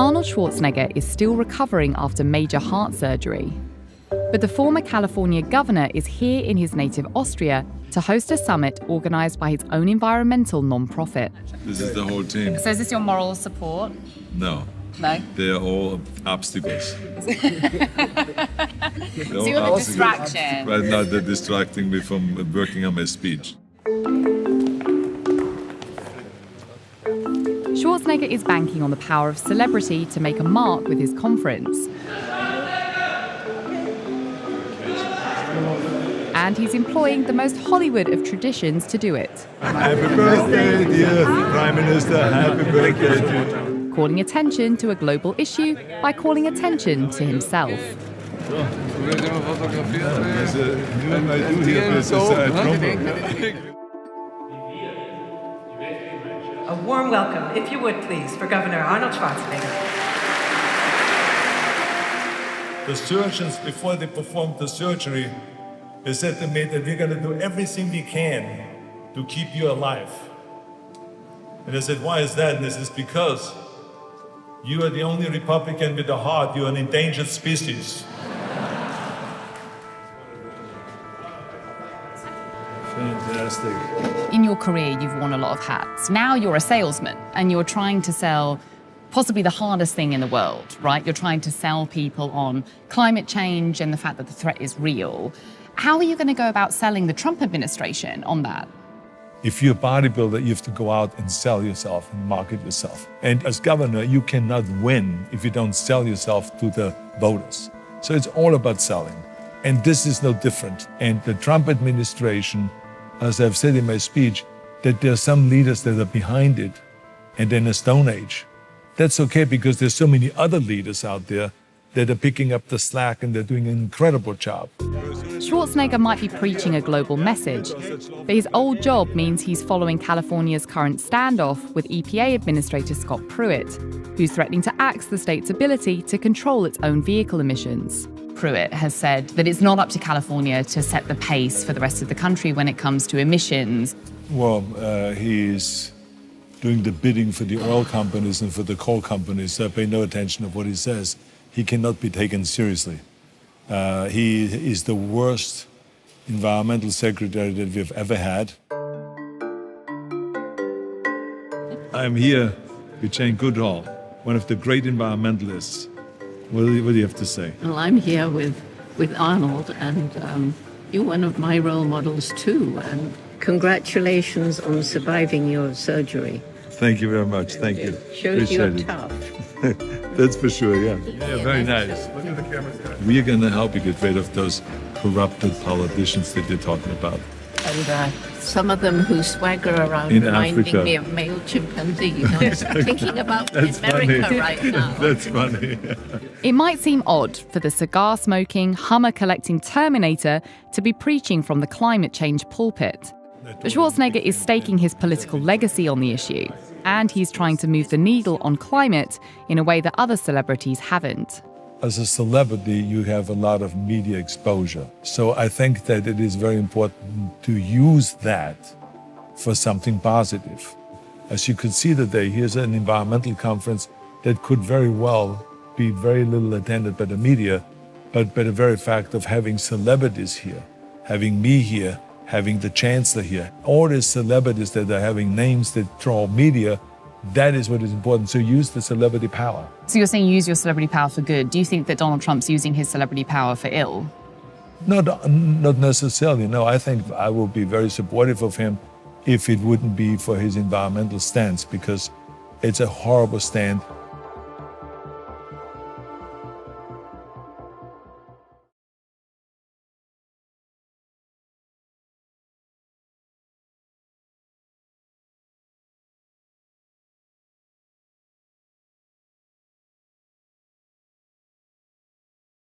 Arnold Schwarzenegger is still recovering after major heart surgery. But the former California governor is here in his native Austria to host a summit organised by his own environmental non-profit. This is the whole team. So is this your moral support? No. No? They are all obstacles. So you're the distraction. Right now they're distracting me from working on my speech. Schwarzenegger is banking on the power of celebrity to make a mark with his conference. And he's employing the most Hollywood of traditions to do it. Happy birthday, dear Prime Minister. Happy birthday to you. Calling attention to a global issue by calling attention to himself. A warm welcome, if you would please, for Governor Arnold Schwarzenegger. The surgeons, before they performed the surgery, they said to me that we're going to do everything we can to keep you alive. And I said, why is that? And this is because you are the only Republican with a heart. You're an endangered species. Fantastic. In your career, you've worn a lot of hats. Now you're a salesman and you're trying to sell possibly the hardest thing in the world, right? You're trying to sell people on climate change and the fact that the threat is real. How are you going to go about selling the Trump administration on that? If you're a bodybuilder, you have to go out and sell yourself and market yourself. And as governor, you cannot win if you don't sell yourself to the voters. So it's all about selling. And this is no different. And the Trump administration, as I've said in my speech, that there are some leaders that are behind it and in a stone age. That's okay because there's so many other leaders out there that are picking up the slack and they're doing an incredible job. Schwarzenegger might be preaching a global message, but his old job means he's following California's current standoff with EPA Administrator Scott Pruitt, who's threatening to axe the state's ability to control its own vehicle emissions. Pruitt has said that it's not up to California to set the pace for the rest of the country when it comes to emissions. Well, he's doing the bidding for the oil companies and for the coal companies, so I pay no attention to what he says. He cannot be taken seriously. He is the worst environmental secretary that we've ever had. I'm here with Jane Goodall, one of the great environmentalists. What do you have to say? Well, I'm here with Arnold, and you're one of my role models too. And congratulations on surviving your surgery. Thank you very much. Thank you. Shows you're tough. That's for sure, yeah. Yeah, very nice. We're going to help you get rid of those corrupted politicians that you're talking about. And some of them who swagger around In reminding Africa. me of male chimpanzee. You know, I'm thinking about America funny. right now. That's funny. It might seem odd for the cigar-smoking, Hummer-collecting Terminator to be preaching from the climate change pulpit. But Schwarzenegger is staking his political legacy on the issue, and he's trying to move the needle on climate in a way that other celebrities haven't. As a celebrity, you have a lot of media exposure. So I think that it is very important to use that for something positive. As you could see today, here's an environmental conference that could very well be very little attended by the media, but by the very fact of having celebrities here, having me here, having the chancellor here, all these celebrities that are having names that draw media, that is what is important. So use the celebrity power. So you're saying use your celebrity power for good. Do you think that Donald Trump's using his celebrity power for ill? Not necessarily, no. I think I will be very supportive of him if it wouldn't be for his environmental stance, because it's a horrible stand.